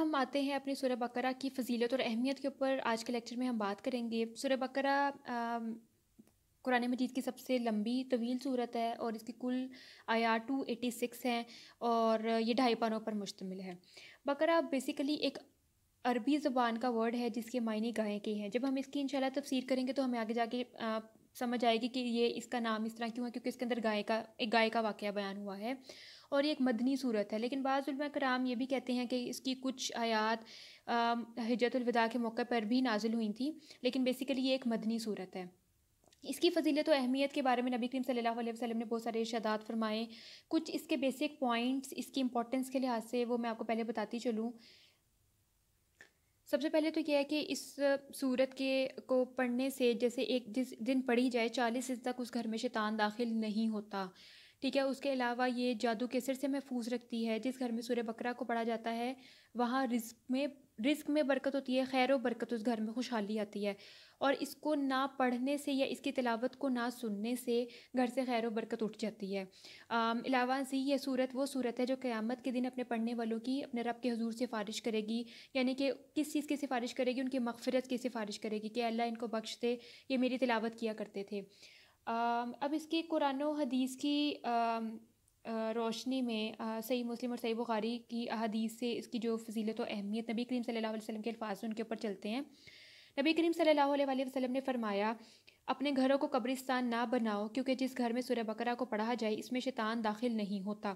ہم آتے ہیں اپنی سورہ بقرہ کی فضیلت اور اہمیت کے اوپر. آج کے لیکچر میں ہم بات کریں گے. سورہ بقرہ قرآن مجید کی سب سے لمبی طویل صورت ہے اور اس کی کل آیات 286 ہیں اور یہ 2.5 پاروں پر مشتمل ہے. بقرہ بیسیکلی ایک عربی زبان کا ورڈ ہے جس کے معنی گائے کے ہیں. جب ہم اس کی انشاءاللہ تفسیر کریں گے تو ہمیں آگے جا کے سمجھ آئے گی کہ یہ اس کا نام اس طرح کیوں ہے، کیونکہ اس کے اندر ایک گائے کا واقعہ بیان ہوا ہے اور یہ ایک مدنی صورت ہے. لیکن بعض علماء کرام یہ بھی کہتے ہیں کہ اس کی کچھ آیات حجۃ الوداع کے موقع پر بھی نازل ہوئی تھیں، لیکن بیسیکلی یہ ایک مدنی صورت ہے. اس کی فضیلت و اہمیت کے بارے میں نبی کریم صلی اللہ علیہ وسلم نے بہت سارے ارشادات فرمائے. کچھ اس کے بیسک پوائنٹس اس کی امپورٹنس کے لحاظ سے وہ میں آپ کو پہلے بتاتی چلوں. سب سے پہلے تو یہ ہے کہ اس صورت کو پڑھنے سے جیسے جس دن پڑھی جائے 40 دن تک اس گھر میں شیطان داخل نہیں ہوتا. ٹھیک ہے. اس کے علاوہ یہ جادو کے اثر سے محفوظ رکھتی ہے. جس گھر میں سورہ بقرہ کو پڑھا جاتا ہے وہاں رزق میں برکت ہوتی ہے، خیر و برکت، اس گھر میں خوشحالی آتی ہے. اور اس کو نہ پڑھنے سے یا اس کی تلاوت کو نہ سننے سے گھر سے خیر و برکت اٹھ جاتی ہے. علاوہ سے یہ صورت وہ صورت ہے جو قیامت کے دن اپنے پڑھنے والوں کی اپنے رب کے حضور سفارش کرے گی. یعنی کہ کس چیز کی سفارش کرے گی؟ ان کی مغفرت کی سفارش کرے گی کہ اللہ ان کو بخش دے، یہ میری تلاوت کیا کرتے تھے. اب اس کی قرآن و حدیث کی روشنی میں صحیح مسلم اور صحیح بخاری کی احادیث سے اس کی جو فضیلت و اہمیت نبی کریم صلی اللہ علیہ وسلم کے الفاظ ان کے اوپر چلتے ہیں. نبی کریم صلی اللہ علیہ وسلم نے فرمایا اپنے گھروں کو قبرستان نہ بناؤ، کیونکہ جس گھر میں سورہ بقرہ کو پڑھا جائے اس میں شیطان داخل نہیں ہوتا.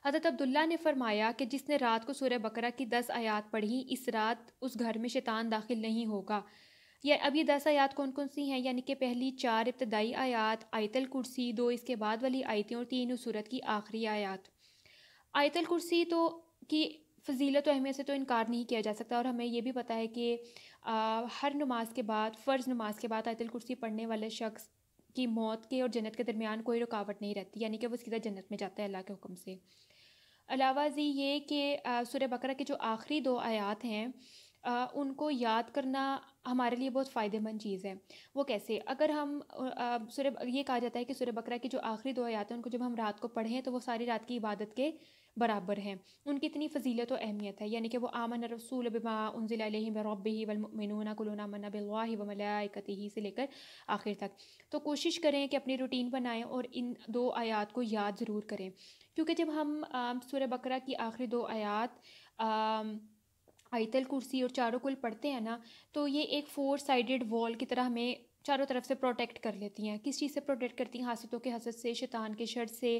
حضرت عبداللہ نے فرمایا کہ جس نے رات کو سورہ بقرہ کی 10 آیات پڑھی اس رات اس گھر میں شیطان داخل نہیں ہوگا. اب یہ 10 آیات کون کون سی ہیں؟ یعنی کہ پہلی 4 ابتدائی آیات، آیت الکرسی، 2 اس کے بعد والی آیتیں اور 3 اس سورت کی آخری آیات. آیت الکرسی کی فضیلت و اہمیت سے تو انکار نہیں کیا جا سکتا، اور ہمیں یہ بھی پتہ ہے کہ ہر نماز کے بعد، فرض نماز کے بعد آیت الکرسی پڑھنے والے شخص کی موت کے اور جنت کے درمیان کوئی رکاوٹ نہیں رہتی، یعنی کہ وہ سیدھا جنت میں جاتا ہے اللہ کے حکم سے. علاوہ ازیں یہ کہ سورہ بقرہ کے جو آخری 2 آیات ہیں ان کو یاد کرنا ہمارے لیے بہت فائدہ مند چیز ہے. وہ کیسے؟ اگر ہم یہ کہا جاتا ہے کہ سورہ بقرہ کی جو آخری 2 آیات ہیں ان کو جب ہم رات کو پڑھیں تو وہ ساری رات کی عبادت کے برابر ہیں. ان کی اتنی فضیلت و اہمیت ہے. یعنی کہ وہ آمن الرسول بما انزل الیہ من ربہ والمؤمنون کلنا آمنا باللہ وملائکتہ سے لے کر آخر تک. تو کوشش کریں کہ اپنی روٹین بنائیں اور ان 2 آیات کو یاد ضرور کریں، کیونکہ جب ہم سورہ بقرہ کی آخری 2 آیات آیت الکرسی اور چاروں کل پڑھتے ہیں نا، تو یہ ایک 4 سائیڈڈ وال کی طرح ہمیں چاروں طرف سے پروٹیکٹ کر لیتی ہیں. کس چیز سے پروٹیکٹ کرتی ہیں؟ حاسدوں کے حسد سے، شیطان کے شر سے،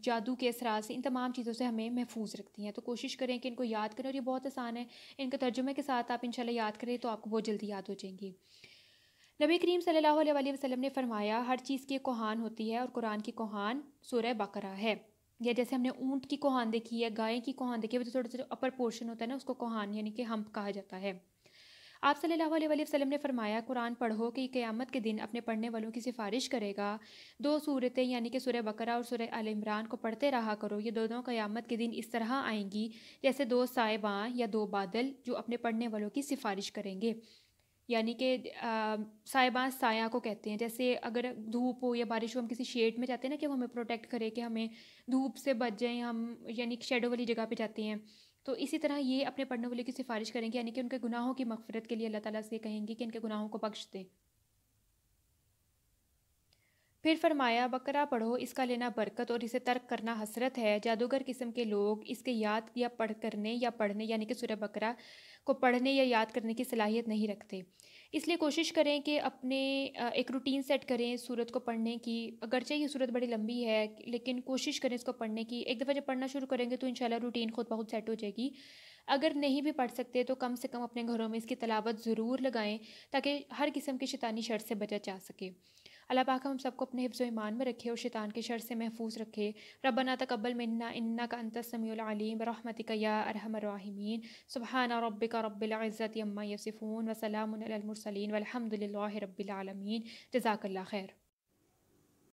جادو کے اثرات سے، ان تمام چیزوں سے ہمیں محفوظ رکھتی ہیں. تو کوشش کریں کہ ان کو یاد کریں، اور یہ بہت آسان ہے. ان کے ترجمے کے ساتھ آپ انشاءاللہ یاد کریں تو آپ کو بہت جلدی یاد ہو جائیں گی. نبی کریم صلی اللہ علیہ وسلم نے فرمایا ہر چیز کی ایک کوہان ہوتی ہے اور قرآن کی کوہان سورہ بقرہ ہے. یا جیسے ہم نے اونٹ کی کوہان دیکھی ہے، گائے کی کوہان دیکھی ہے، وہ جو تھوڑا سا اپر پورشن ہوتا ہے نا اس کو کوہان یعنی کہ ہمپ کہا جاتا ہے. آپ صلی اللہ علیہ وسلم نے فرمایا قرآن پڑھو کہ قیامت کے دن اپنے پڑھنے والوں کی سفارش کرے گا. 2 صورتیں یعنی کہ سورہ بقرہ اور سورہ آل عمران کو پڑھتے رہا کرو. یہ دونوں قیامت کے دن اس طرح آئیں گی جیسے 2 سائباں یا 2 بادل جو اپنے پڑھنے والوں کی سفارش کریں گے. یعنی کہ سائباں سایہ کو کہتے ہیں. جیسے اگر دھوپ ہو یا بارش ہو، ہم کسی شیڈ میں جاتے ہیں نا کہ وہ ہمیں پروٹیکٹ کرے کہ ہمیں دھوپ سے بچ جائیں ہم، یعنی شیڈو والی جگہ پہ جاتے ہیں. تو اسی طرح یہ اپنے پڑھنے والے کی سفارش کریں گے، یعنی کہ ان کے گناہوں کی مغفرت کے لیے اللہ تعالیٰ سے کہیں گے کہ ان کے گناہوں کو بخش دے. پھر فرمایا بقرہ پڑھو، اس کا لینا برکت اور اسے ترک کرنا حسرت ہے. جادوگر قسم کے لوگ اس کے یاد یا پڑھنے یعنی کہ سورہ بقرہ کو پڑھنے یا یاد کرنے کی صلاحیت نہیں رکھتے. اس لیے کوشش کریں کہ اپنے ایک روٹین سیٹ کریں سورت کو پڑھنے کی. اگرچہ یہ سورت بڑی لمبی ہے لیکن کوشش کریں اس کو پڑھنے کی. ایک دفعہ جب پڑھنا شروع کریں گے تو انشاءاللہ روٹین خود بخود سیٹ ہو جائے گی. اگر نہیں بھی پڑھ سکتے تو کم سے کم اپنے گھروں میں اس کی تلاوت ضرور لگائیں تاکہ ہر قسم کی شیطانی شر سے بچا جا سکے. اللہ پاک ہم سب کو اپنے حفظ و ایمان میں رکھے اور شیطان کے شر سے محفوظ رکھے. ربنا تقبل منا انک انت السمیع العلیم برحمتک یا ارحم الراحمین. سبحان ربک رب العزة عما یصفون وسلام علی المرسلین والحمد للہ رب العالمین. جزاک اللہ خیر.